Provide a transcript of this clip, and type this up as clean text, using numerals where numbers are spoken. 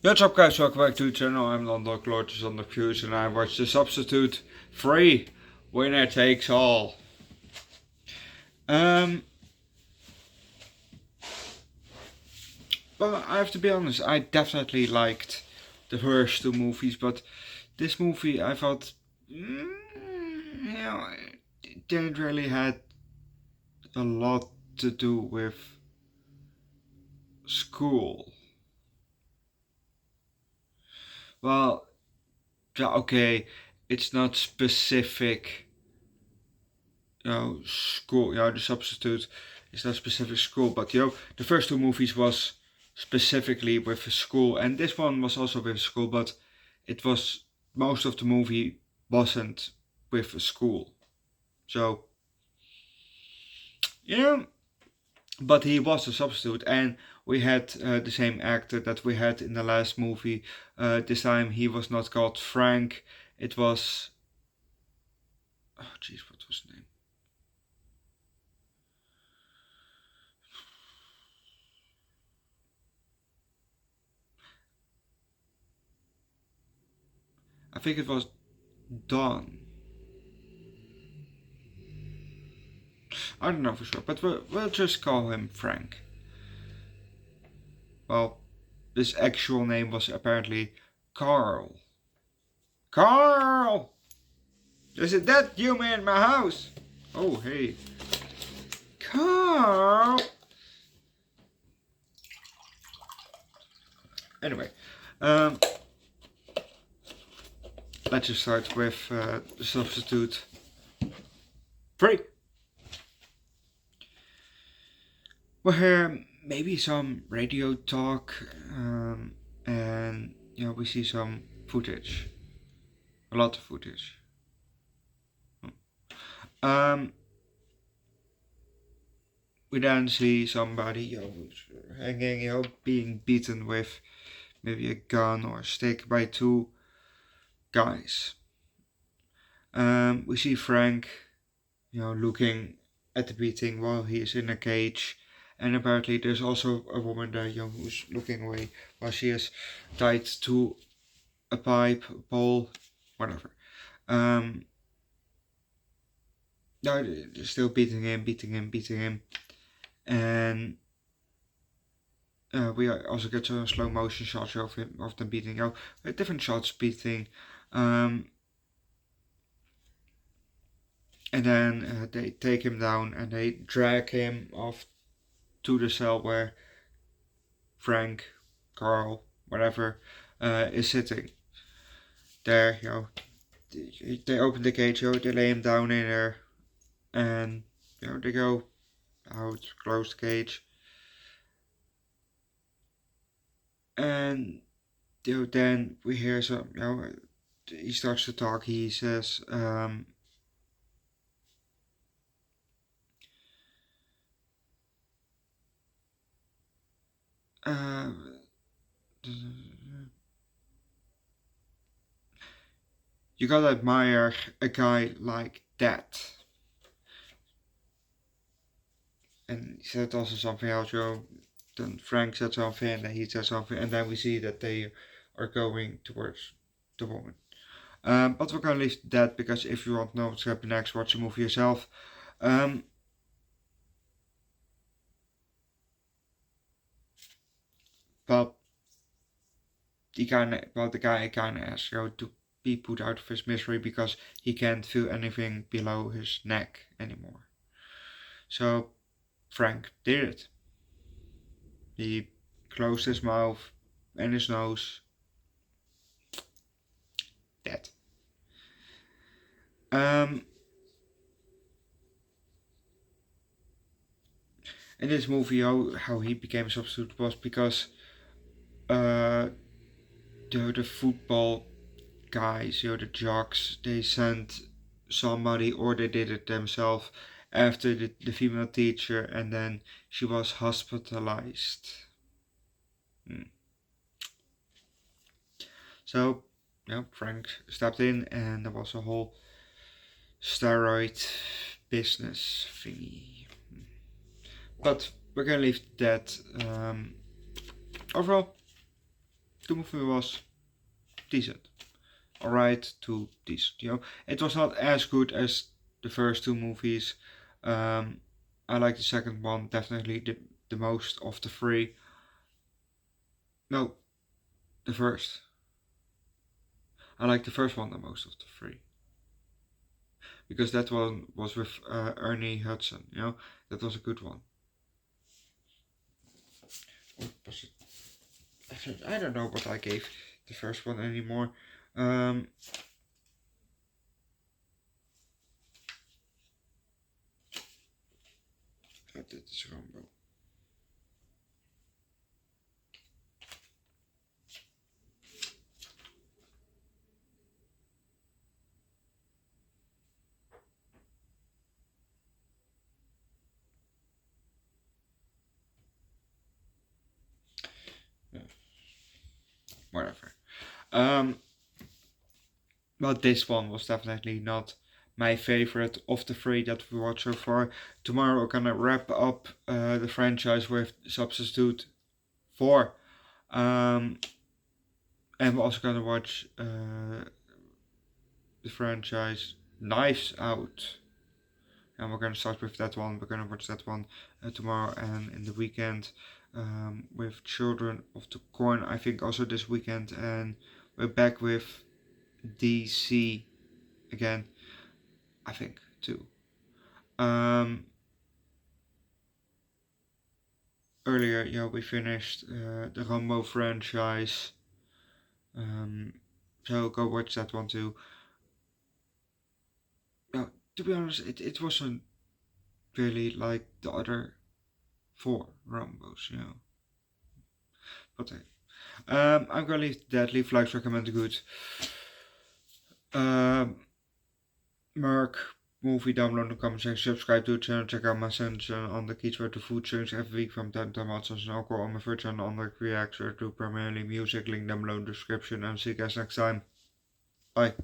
What's up guys, welcome back to the channel. I'm Underdog Lord on the Views and I watched the Substitute 3 Winner Takes All. But I have to be honest, I definitely liked the first two movies, but this movie I thought, it didn't really had a lot to do with school. Well, yeah, okay, it's not specific, school, the Substitute is not specific school, but the first two movies was specifically with a school, and this one was also with a school, but it was, most of the movie wasn't with a school. So, but he was a substitute, and we had the same actor that we had in the last movie. This time he was not called Frank, it was, oh jeez, what was his name? I think it was Don. I don't know for sure, but we'll just call him Frank. Well, his actual name was apparently Carl. Carl! Is it that you in my house? Oh, hey. Carl! Anyway, let's just start with the Substitute 3. Where maybe some radio talk, and we see some footage, a lot of footage. We then see somebody who's hanging, being beaten with maybe a gun or a stick by two guys. We see Frank, looking at the beating while he is in a cage. And apparently there's also a woman there, who's looking away while she is tied to a pipe, a pole, whatever. They're still beating him. And we also get some slow motion shots of them beating, different shots beating. And then they take him down and they drag him off to the cell where Frank, Carl, whatever, is sitting. There, they open the cage, they lay him down in there, and they go out, close the cage, and then we hear some, he starts to talk. He says, you gotta admire a guy like that. And he said also something else, then Frank said something, and then he said something, and then we see that they are going towards the woman. But we're gonna leave that, because if you want to know what's happening next, watch the movie yourself. But the guy kinda asks to be put out of his misery because he can't feel anything below his neck anymore. So Frank did it. He closed his mouth and his nose. Dead. In this movie, how he became a substitute was because the football guys, the jocks, they sent somebody, or they did it themselves, after the female teacher, and then she was hospitalized. So, Frank stepped in, and there was a whole steroid business thingy. But we're gonna leave that. Overall, the movie was decent. Alright to decent. It was not as good as the first two movies. I like the second one definitely the most of the three. No, the first. I like the first one the most of the three because that one was with Ernie Hudson. That was a good one. Or was it? I don't know what I gave the first one anymore. That is Rambo. Yeah, whatever. But this one was definitely not my favorite of the three that we watched so far. Tomorrow we're gonna wrap up the franchise with Substitute 4. And we're also gonna watch the franchise Knives Out. And we're gonna start with that one. We're gonna watch that one tomorrow and in the weekend with Children of the Corn. I think also this weekend, and we're back with DC again. I think too. Earlier, we finished the Rambo franchise. So go watch that one too. Now, to be honest, it wasn't really like the other four Rambos. But I'm gonna leave that. Leave likes, recommend good. Mark movie download in the comment section. Subscribe to the channel. Check out my channel on the Kids where the food change every week from time to time. Also, an alcohol on my first channel Underdog Reacts where I do primarily music. Link down below in the description. And see you guys next time. Bye.